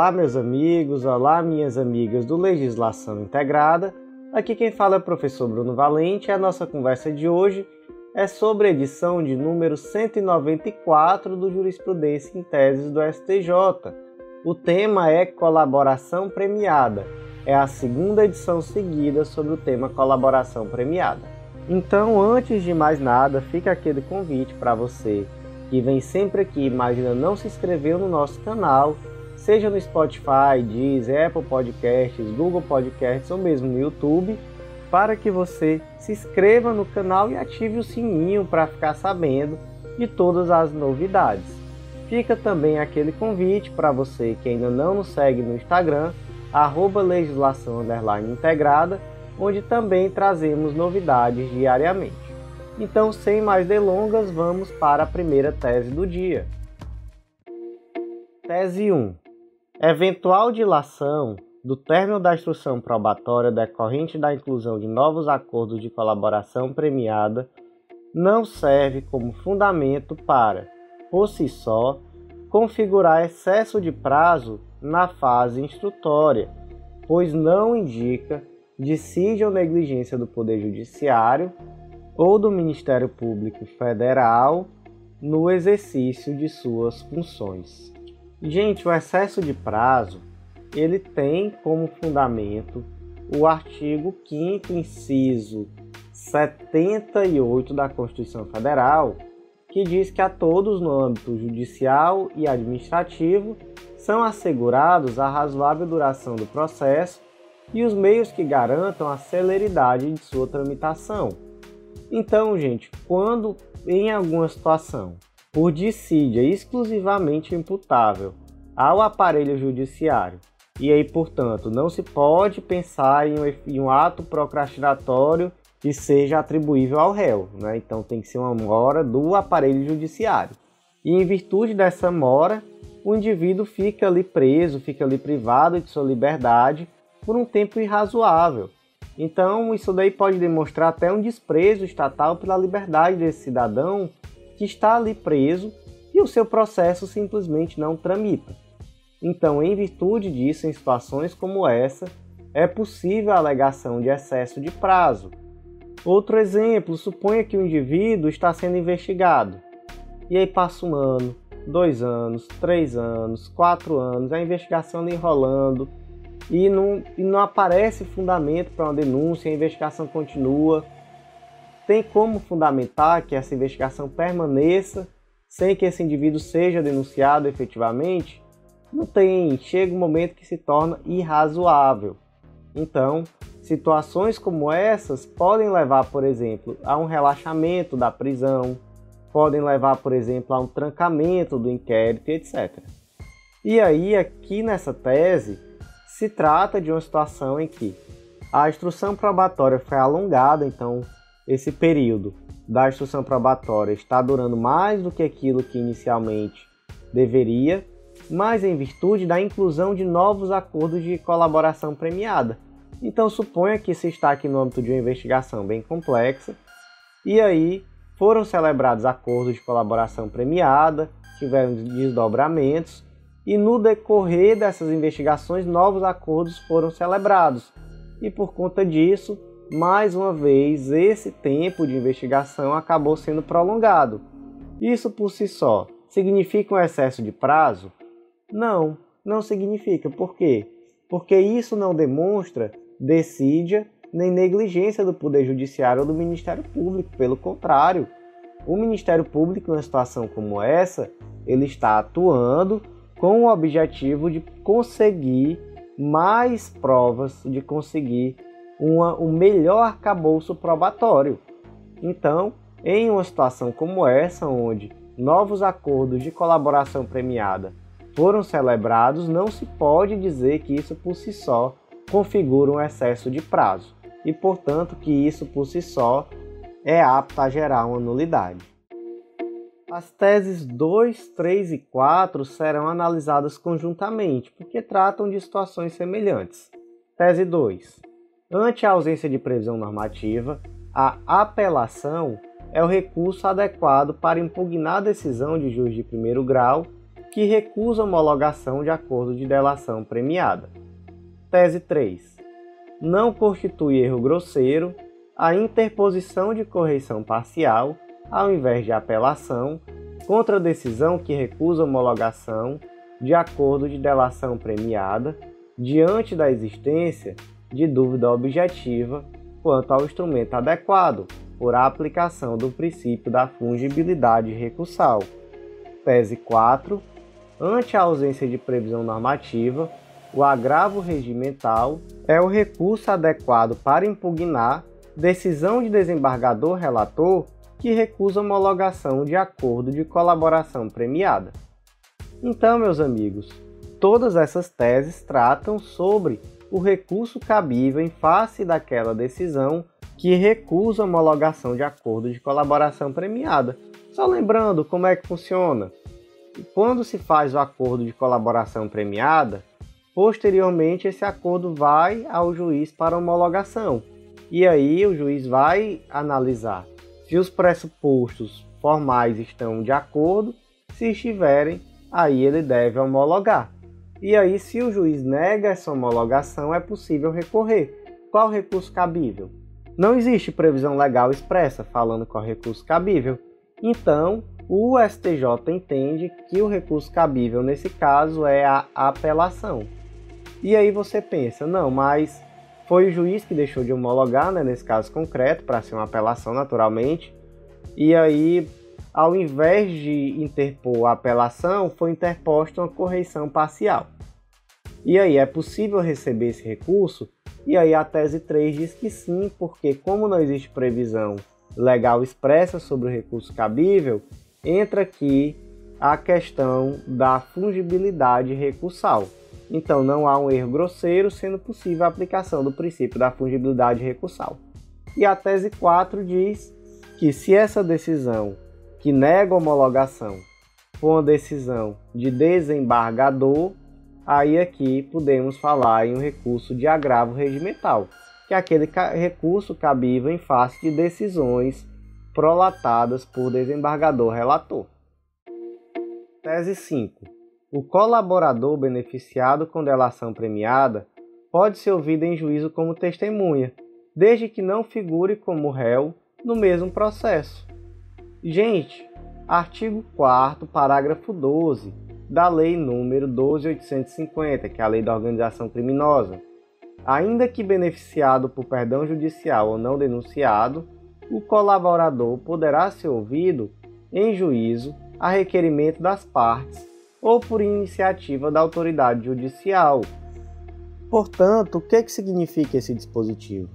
Olá, meus amigos, olá, minhas amigas do Legislação Integrada. Aqui quem fala é o professor Bruno Valente e a nossa conversa de hoje é sobre a edição de número 194 do Jurisprudência em Teses do STJ. O tema é colaboração premiada. É a segunda edição seguida sobre o tema colaboração premiada. Então, antes de mais nada, fica aquele convite para você que vem sempre aqui, mas ainda não se inscreveu no nosso canal, seja no Spotify, Deezer, Apple Podcasts, Google Podcasts ou mesmo no YouTube, para que você se inscreva no canal e ative o sininho para ficar sabendo de todas as novidades. Fica também aquele convite para você que ainda não nos segue no Instagram, @legislação_integrada, onde também trazemos novidades diariamente. Então, sem mais delongas, vamos para a primeira tese do dia. Tese 1. Eventual dilação do término da instrução probatória decorrente da inclusão de novos acordos de colaboração premiada não serve como fundamento para, por si só, configurar excesso de prazo na fase instrutória, pois não indica dissídia ou negligência do Poder Judiciário ou do Ministério Público Federal no exercício de suas funções. Gente, o excesso de prazo, ele tem como fundamento o artigo 5º, inciso 78 da Constituição Federal, que diz que a todos no âmbito judicial e administrativo são assegurados a razoável duração do processo e os meios que garantam a celeridade de sua tramitação. Então, gente, quando em alguma situação, por dissídia exclusivamente imputável ao aparelho judiciário, e aí, portanto, não se pode pensar em um ato procrastinatório que seja atribuível ao réu, né? Então tem que ser uma mora do aparelho judiciário. E em virtude dessa mora, o indivíduo fica ali preso, fica ali privado de sua liberdade por um tempo irrazoável. Então, isso daí pode demonstrar até um desprezo estatal pela liberdade desse cidadão que está ali preso e o seu processo simplesmente não tramita. Então, em virtude disso, em situações como essa, é possível a alegação de excesso de prazo. Outro exemplo, suponha que o indivíduo está sendo investigado. E aí passa 1 ano, 2 anos, 3 anos, 4 anos, a investigação ali enrolando e não aparece fundamento para uma denúncia, a investigação continua. Tem como fundamentar que essa investigação permaneça sem que esse indivíduo seja denunciado efetivamente? Não tem. Chega um momento que se torna irrazoável. Então, situações como essas podem levar, por exemplo, a um relaxamento da prisão, podem levar, por exemplo, a um trancamento do inquérito, etc. E aí, aqui nessa tese, se trata de uma situação em que a instrução probatória foi alongada, então esse período da instrução probatória está durando mais do que aquilo que inicialmente deveria, mas em virtude da inclusão de novos acordos de colaboração premiada. Então suponha que se está aqui no âmbito de uma investigação bem complexa, e aí foram celebrados acordos de colaboração premiada, tiveram desdobramentos, e no decorrer dessas investigações novos acordos foram celebrados. E por conta disso, mais uma vez, esse tempo de investigação acabou sendo prolongado. Isso por si só significa um excesso de prazo? Não, não significa. Por quê? Porque isso não demonstra dessídia nem negligência do Poder Judiciário ou do Ministério Público. Pelo contrário, o Ministério Público, numa situação como essa, ele está atuando com o objetivo de conseguir mais provas, de conseguir um melhor arcabouço probatório. Então, em uma situação como essa, onde novos acordos de colaboração premiada foram celebrados, não se pode dizer que isso por si só configura um excesso de prazo e, portanto, que isso por si só é apto a gerar uma nulidade. As teses 2, 3 e 4 serão analisadas conjuntamente, porque tratam de situações semelhantes. Tese 2. Ante a ausência de previsão normativa, a apelação é o recurso adequado para impugnar a decisão de juiz de primeiro grau que recusa homologação de acordo de delação premiada. Tese 3. Não constitui erro grosseiro a interposição de correição parcial, ao invés de apelação, contra a decisão que recusa homologação de acordo de delação premiada, diante da existência de dúvida objetiva quanto ao instrumento adequado, por aplicação do princípio da fungibilidade recursal. Tese 4. Ante a ausência de previsão normativa, o agravo regimental é o recurso adequado para impugnar decisão de desembargador relator que recusa homologação de acordo de colaboração premiada. Então, meus amigos, todas essas teses tratam sobre o recurso cabível em face daquela decisão que recusa homologação de acordo de colaboração premiada. Só lembrando como é que funciona. Quando se faz o acordo de colaboração premiada, posteriormente esse acordo vai ao juiz para homologação. E aí o juiz vai analisar se os pressupostos formais estão de acordo. Se estiverem, aí ele deve homologar. E aí, se o juiz nega essa homologação, é possível recorrer. Qual recurso cabível? Não existe previsão legal expressa falando qual recurso cabível. Então, o STJ entende que o recurso cabível nesse caso é a apelação. E aí você pensa, não, mas foi o juiz que deixou de homologar, né, nesse caso concreto, para ser uma apelação naturalmente. E aí, ao invés de interpor a apelação, foi interposta uma correição parcial. E aí, é possível receber esse recurso? E aí a tese 3 diz que sim, porque como não existe previsão legal expressa sobre o recurso cabível, entra aqui a questão da fungibilidade recursal. Então não há um erro grosseiro, sendo possível a aplicação do princípio da fungibilidade recursal. E a tese 4 diz que se essa decisão que nega a homologação for uma decisão de desembargador, aí aqui podemos falar em um recurso de agravo regimental, que é aquele recurso cabível em face de decisões prolatadas por desembargador relator. Tese 5. O colaborador beneficiado com delação premiada pode ser ouvido em juízo como testemunha, desde que não figure como réu no mesmo processo. Gente, artigo 4º, parágrafo 12 da Lei nº 12.850, que é a Lei da Organização Criminosa. Ainda que beneficiado por perdão judicial ou não denunciado, o colaborador poderá ser ouvido em juízo a requerimento das partes ou por iniciativa da autoridade judicial. Portanto, o que significa esse dispositivo?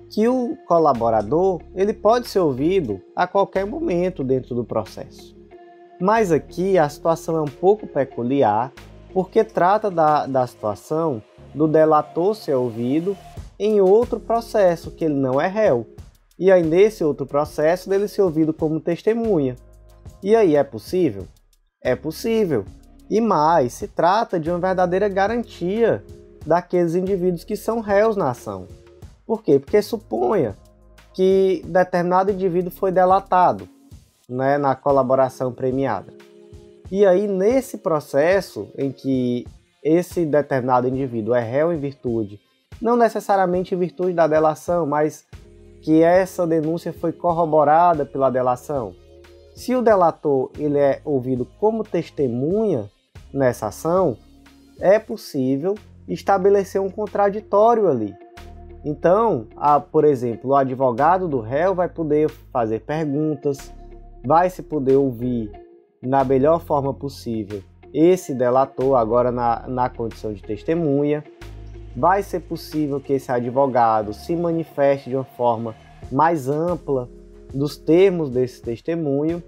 Que o colaborador ele pode ser ouvido a qualquer momento dentro do processo. Mas aqui a situação é um pouco peculiar, porque trata da situação do delator ser ouvido em outro processo, que ele não é réu. E aí nesse outro processo dele ser ouvido como testemunha. E aí é possível? É possível. E mais, se trata de uma verdadeira garantia daqueles indivíduos que são réus na ação. Por quê? Porque suponha que determinado indivíduo foi delatado, né, na colaboração premiada. E aí, nesse processo em que esse determinado indivíduo é réu em virtude, não necessariamente em virtude da delação, mas que essa denúncia foi corroborada pela delação. Se o delator ele é ouvido como testemunha nessa ação, é possível estabelecer um contraditório ali. Então, por exemplo, o advogado do réu vai poder fazer perguntas, vai se poder ouvir na melhor forma possível esse delator agora na condição de testemunha. Vai ser possível que esse advogado se manifeste de uma forma mais ampla dos termos desse testemunho.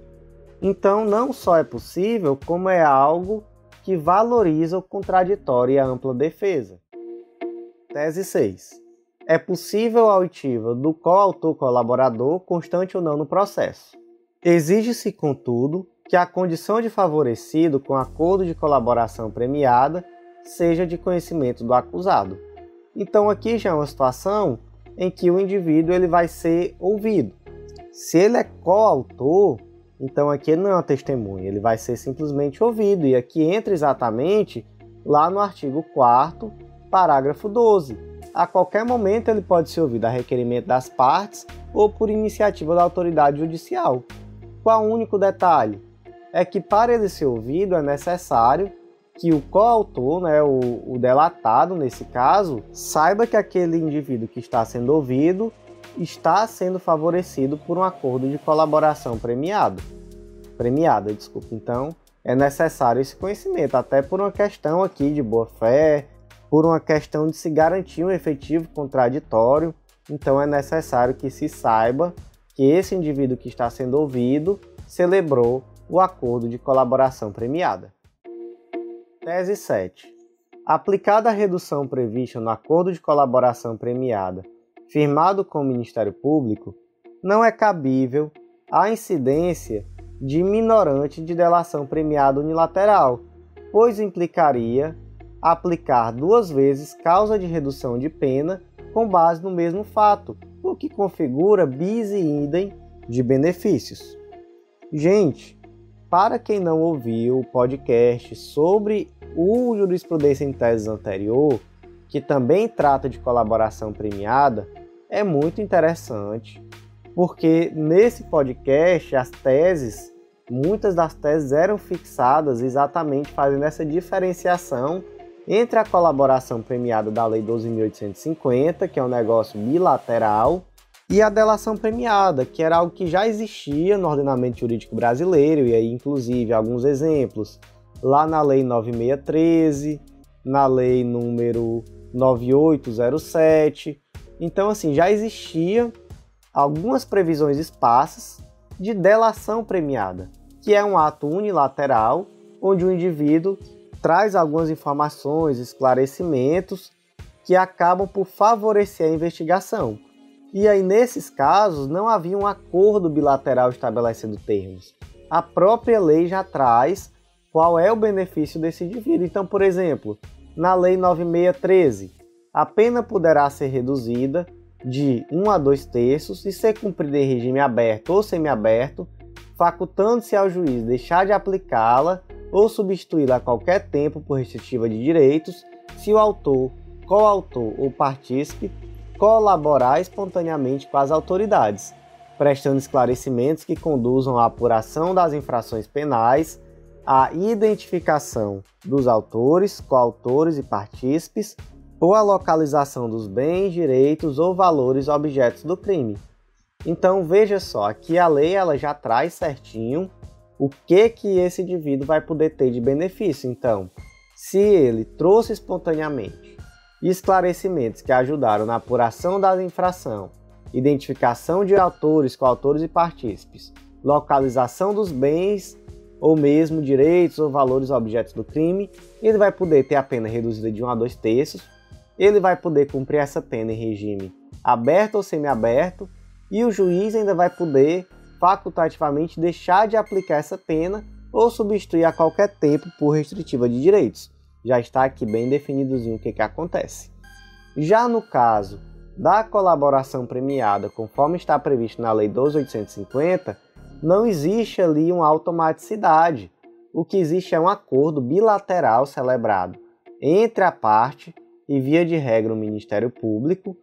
Então, não só é possível, como é algo que valoriza o contraditório e a ampla defesa. Tese 6. É possível a oitiva do coautor colaborador, constante ou não no processo. Exige-se, contudo, que a condição de favorecido com acordo de colaboração premiada seja de conhecimento do acusado. Então aqui já é uma situação em que o indivíduo ele vai ser ouvido. Se ele é coautor, Então aqui ele não é uma testemunha, ele vai ser simplesmente ouvido. E aqui entra exatamente lá no artigo 4º, parágrafo 12. A qualquer momento ele pode ser ouvido a requerimento das partes ou por iniciativa da autoridade judicial. Qual o único detalhe? É que para ele ser ouvido é necessário que o coautor, o delatado nesse caso, saiba que aquele indivíduo que está sendo ouvido está sendo favorecido por um acordo de colaboração premiada. Então, é necessário esse conhecimento, até por uma questão aqui de boa-fé, por uma questão de se garantir um efetivo contraditório. Então, é necessário que se saiba que esse indivíduo que está sendo ouvido celebrou o acordo de colaboração premiada. Tese 7. Aplicada a redução prevista no acordo de colaboração premiada firmado com o Ministério Público, não é cabível a incidência de minorante de delação premiada unilateral, pois implicaria aplicar 2 vezes causa de redução de pena com base no mesmo fato, o que configura bis e idem de benefícios. Gente, para quem não ouviu o podcast sobre o Jurisprudência em Teses anterior, que também trata de colaboração premiada, é muito interessante, porque nesse podcast muitas das teses eram fixadas exatamente fazendo essa diferenciação entre a colaboração premiada da Lei 12.850, que é um negócio bilateral, e a delação premiada, que era algo que já existia no ordenamento jurídico brasileiro, e aí inclusive alguns exemplos, lá na Lei 9613, na Lei número 9807. Então, assim, já existia algumas previsões esparsas de delação premiada, que é um ato unilateral, onde o indivíduo traz algumas informações, esclarecimentos, que acabam por favorecer a investigação. E aí, nesses casos, não havia um acordo bilateral estabelecendo termos. A própria lei já traz qual é o benefício desse indivíduo. Então, por exemplo, na Lei 9613, a pena poderá ser reduzida de 1 a 2 terços e ser cumprida em regime aberto ou semiaberto, facultando-se ao juiz deixar de aplicá-la ou substituí-la a qualquer tempo por restritiva de direitos, se o autor, coautor ou partícipe colaborar espontaneamente com as autoridades, prestando esclarecimentos que conduzam à apuração das infrações penais, à identificação dos autores, coautores e partícipes, ou à localização dos bens, direitos ou valores objetos do crime. Então veja só, aqui a lei ela já traz certinho o que esse indivíduo vai poder ter de benefício. Então, se ele trouxe espontaneamente esclarecimentos que ajudaram na apuração da infração, identificação de autores, coautores e partícipes, localização dos bens ou mesmo direitos ou valores objetos do crime, ele vai poder ter a pena reduzida de 1 a 2 terços, ele vai poder cumprir essa pena em regime aberto ou semiaberto, e o juiz ainda vai poder facultativamente deixar de aplicar essa pena ou substituir a qualquer tempo por restritiva de direitos. Já está aqui bem definidozinho o que acontece. Já no caso da colaboração premiada, conforme está previsto na Lei 12.850, não existe ali uma automaticidade. O que existe é um acordo bilateral celebrado entre a parte e, via de regra, o Ministério Público,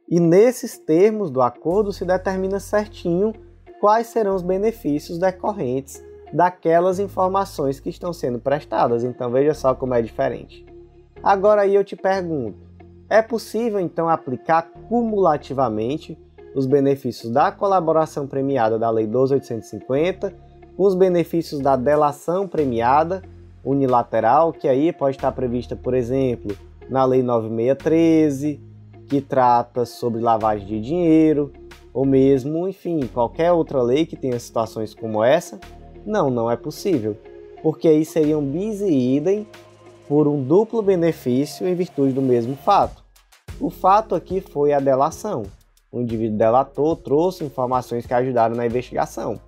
e nesses termos do acordo se determina certinho quais serão os benefícios decorrentes daquelas informações que estão sendo prestadas. Então veja só como é diferente. Agora aí eu te pergunto, é possível então aplicar cumulativamente os benefícios da colaboração premiada da Lei 12.850 com os benefícios da delação premiada unilateral, que aí pode estar prevista, por exemplo, na Lei 9613, que trata sobre lavagem de dinheiro, ou mesmo, enfim, qualquer outra lei que tenha situações como essa? Não é possível, porque aí seriam bis e idem por um duplo benefício em virtude do mesmo fato. O fato aqui foi a delação. O indivíduo delatou, trouxe informações que ajudaram na investigação.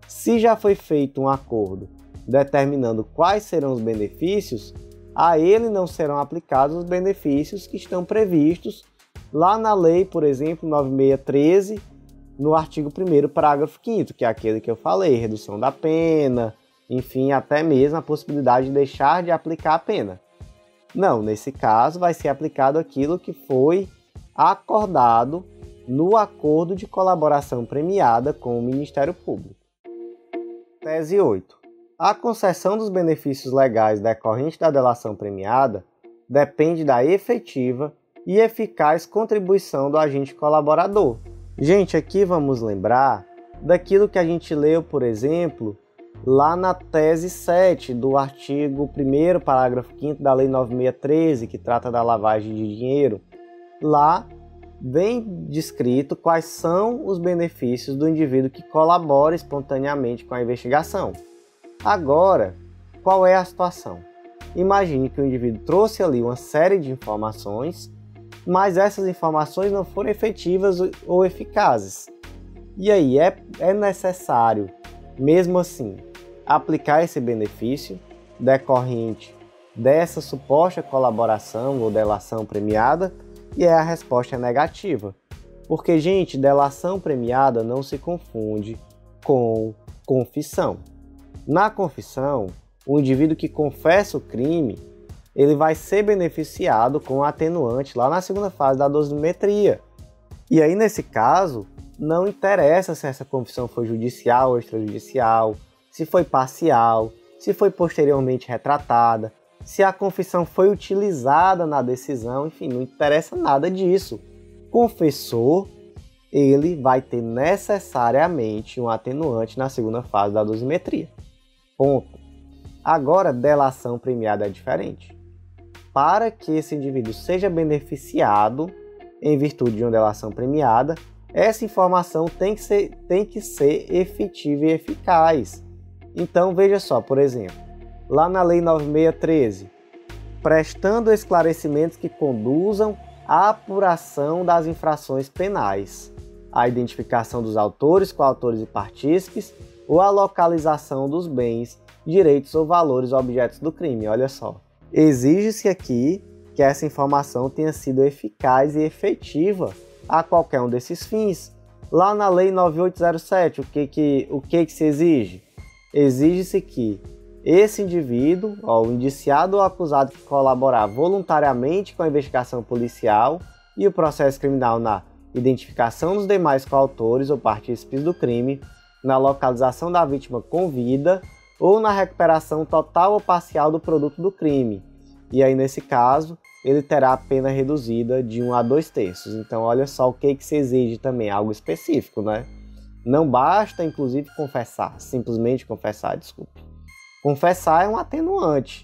Se já foi feito um acordo determinando quais serão os benefícios, a ele não serão aplicados os benefícios que estão previstos lá na lei, por exemplo, 9613, no artigo 1º, parágrafo 5º, que é aquele que eu falei, redução da pena, enfim, até mesmo a possibilidade de deixar de aplicar a pena. Não, nesse caso vai ser aplicado aquilo que foi acordado no acordo de colaboração premiada com o Ministério Público. Tese 8. A concessão dos benefícios legais decorrentes da delação premiada depende da efetiva e eficaz contribuição do agente colaborador. Gente, aqui vamos lembrar daquilo que a gente leu, por exemplo, lá na tese 7 do artigo 1º, parágrafo 5º da Lei 9613, que trata da lavagem de dinheiro. Lá vem descrito quais são os benefícios do indivíduo que colabora espontaneamente com a investigação. Agora, qual é a situação? Imagine que o indivíduo trouxe ali uma série de informações, mas essas informações não foram efetivas ou eficazes. E aí é necessário, mesmo assim, aplicar esse benefício decorrente dessa suposta colaboração ou delação premiada, e a resposta é negativa. Porque, gente, delação premiada não se confunde com confissão. Na confissão, o indivíduo que confessa o crime, ele vai ser beneficiado com o atenuante lá na segunda fase da dosimetria. E aí, nesse caso, não interessa se essa confissão foi judicial ou extrajudicial, se foi parcial, se foi posteriormente retratada, se a confissão foi utilizada na decisão, enfim, não interessa nada disso. Confessor, ele vai ter necessariamente um atenuante na segunda fase da dosimetria. Ponto. Agora, delação premiada é diferente. Para que esse indivíduo seja beneficiado em virtude de uma delação premiada, essa informação tem que ser efetiva e eficaz. Então, veja só, por exemplo, lá na Lei 9613, prestando esclarecimentos que conduzam à apuração das infrações penais, a identificação dos autores, coautores e partícipes, ou a localização dos bens, direitos ou valores objetos do crime. Olha só, exige-se aqui que essa informação tenha sido eficaz e efetiva a qualquer um desses fins. Lá na Lei 9807, o que se exige? Exige-se que esse indivíduo, o indiciado ou acusado que colaborar voluntariamente com a investigação policial e o processo criminal na identificação dos demais coautores ou partícipes do crime, na localização da vítima com vida ou na recuperação total ou parcial do produto do crime. E aí, nesse caso, ele terá a pena reduzida de 1 a 2/3. Então, olha só o que se exige também, algo específico, né? Não basta, inclusive, confessar, simplesmente confessar, desculpe. Confessar é um atenuante.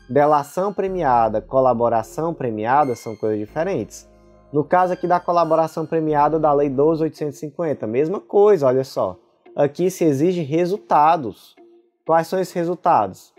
Delação premiada, colaboração premiada são coisas diferentes. No caso aqui da colaboração premiada da Lei 12.850, mesma coisa, olha só. Aqui se exige resultados. Quais são esses resultados?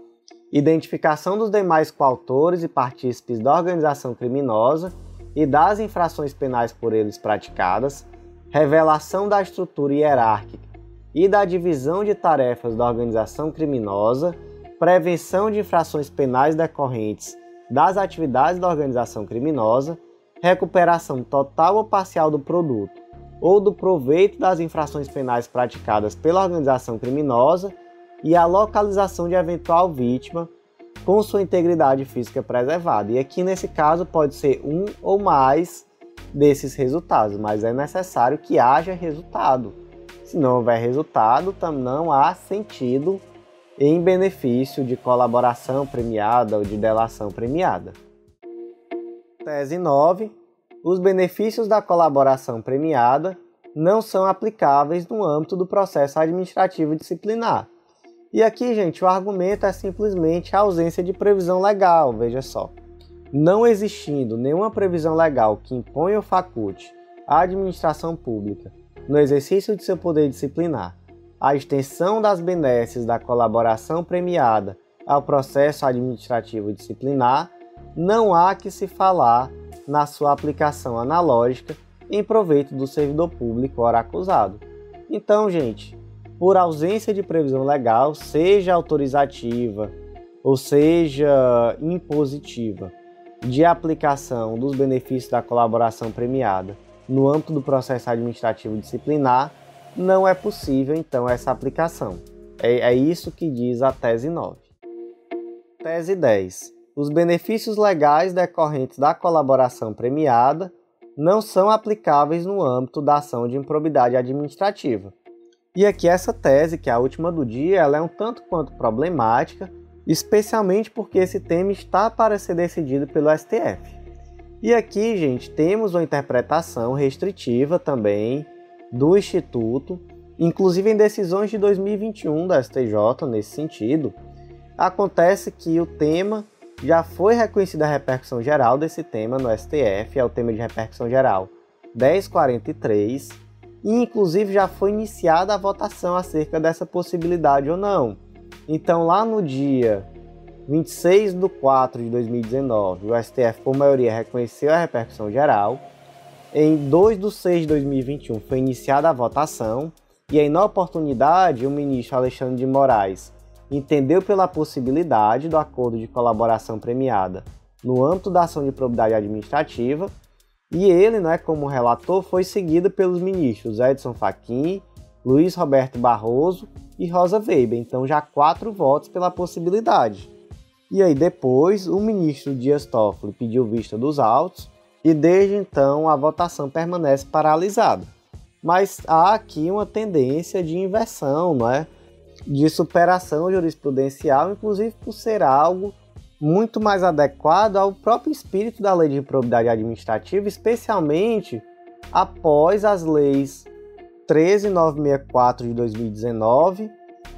Identificação dos demais coautores e partícipes da organização criminosa e das infrações penais por eles praticadas, revelação da estrutura hierárquica e da divisão de tarefas da organização criminosa, prevenção de infrações penais decorrentes das atividades da organização criminosa, recuperação total ou parcial do produto ou do proveito das infrações penais praticadas pela organização criminosa e a localização de eventual vítima com sua integridade física preservada. E aqui, nesse caso, pode ser um ou mais desses resultados, mas é necessário que haja resultado. Se não houver resultado, não há sentido em benefício de colaboração premiada ou de delação premiada. Tese 9. Os benefícios da colaboração premiada não são aplicáveis no âmbito do processo administrativo disciplinar. E aqui, gente, o argumento é simplesmente a ausência de previsão legal, veja só. Não existindo nenhuma previsão legal que imponha ou faculte à administração pública, no exercício de seu poder disciplinar, a extensão das benesses da colaboração premiada ao processo administrativo disciplinar, não há que se falar na sua aplicação analógica em proveito do servidor público ora acusado. Então, gente, por ausência de previsão legal, seja autorizativa ou seja impositiva, de aplicação dos benefícios da colaboração premiada no âmbito do processo administrativo disciplinar, não é possível, então, essa aplicação. É isso que diz a tese 9. Tese 10. Os benefícios legais decorrentes da colaboração premiada não são aplicáveis no âmbito da ação de improbidade administrativa. E aqui essa tese, que é a última do dia, ela é um tanto quanto problemática, especialmente porque esse tema está para ser decidido pelo STF. E aqui, gente, temos uma interpretação restritiva também do Instituto, inclusive em decisões de 2021 da STJ nesse sentido. Acontece que o tema já foi reconhecida a repercussão geral desse tema no STF, é o tema de repercussão geral 1043, e inclusive já foi iniciada a votação acerca dessa possibilidade ou não. Então lá no dia 26 de 4 de 2019, o STF por maioria reconheceu a repercussão geral. Em 2 de 6 de 2021 foi iniciada a votação, e aí na oportunidade o ministro Alexandre de Moraes entendeu pela possibilidade do acordo de colaboração premiada no âmbito da ação de improbidade administrativa, e ele, como relator, foi seguido pelos ministros Edson Fachin, Luiz Roberto Barroso e Rosa Weber, então já 4 votos pela possibilidade. E aí depois o ministro Dias Toffoli pediu vista dos autos, e desde então a votação permanece paralisada. Mas há aqui uma tendência de inversão, de superação jurisprudencial, inclusive por ser algo muito mais adequado ao próprio espírito da Lei de Improbidade Administrativa, especialmente após as leis 13.964 de 2019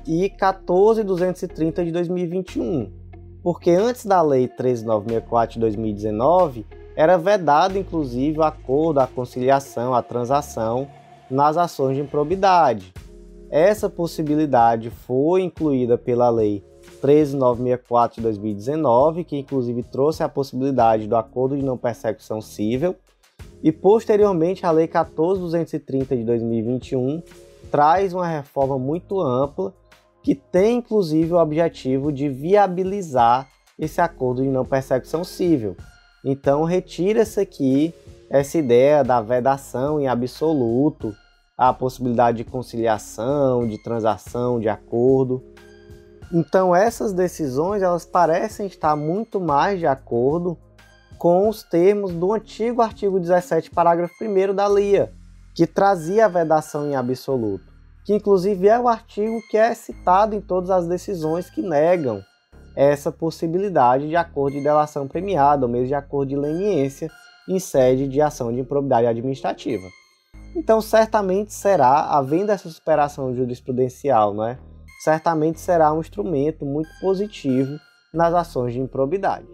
e 14.230 de 2021. Porque antes da Lei 13.964 de 2019, era vedado, inclusive, o acordo, a conciliação, a transação nas ações de improbidade. Essa possibilidade foi incluída pela Lei 13.964 de 2019, que inclusive trouxe a possibilidade do acordo de não persecução cível, e posteriormente a Lei 14.230 de 2021 traz uma reforma muito ampla que tem inclusive o objetivo de viabilizar esse acordo de não persecução cível. Então retira-se aqui essa ideia da vedação em absoluto, a possibilidade de conciliação, de transação, de acordo. Então essas decisões elas parecem estar muito mais de acordo com os termos do antigo artigo 17, parágrafo 1º da LIA, que trazia a vedação em absoluto, que inclusive é o artigo que é citado em todas as decisões que negam essa possibilidade de acordo de delação premiada, ou mesmo de acordo de leniência em sede de ação de improbidade administrativa. Então, certamente será, havendo essa superação jurisprudencial, certamente será um instrumento muito positivo nas ações de improbidade.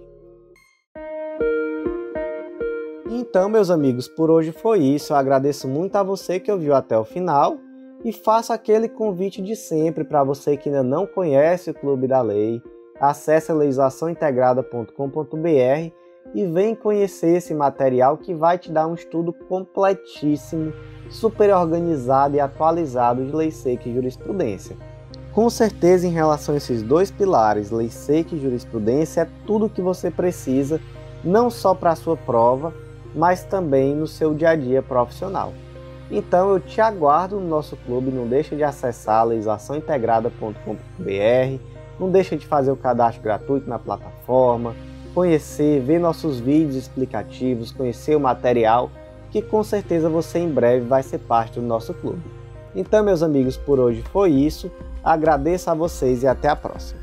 Então, meus amigos, por hoje foi isso. Eu agradeço muito a você que ouviu até o final e faço aquele convite de sempre para você que ainda não conhece o Clube da Lei. Acesse legislaçãointegrada.com.br e vem conhecer esse material que vai te dar um estudo completíssimo, super organizado e atualizado de lei seca e jurisprudência. Com certeza, em relação a esses dois pilares, lei seca e jurisprudência, é tudo o que você precisa, não só para a sua prova, mas também no seu dia a dia profissional. Então eu te aguardo no nosso clube, não deixa de acessar legislaçãointegrada.com.br, não deixa de fazer o cadastro gratuito na plataforma, conhecer, ver nossos vídeos explicativos, conhecer o material, que com certeza você em breve vai ser parte do nosso clube. Então, meus amigos, por hoje foi isso. Agradeço a vocês e até a próxima.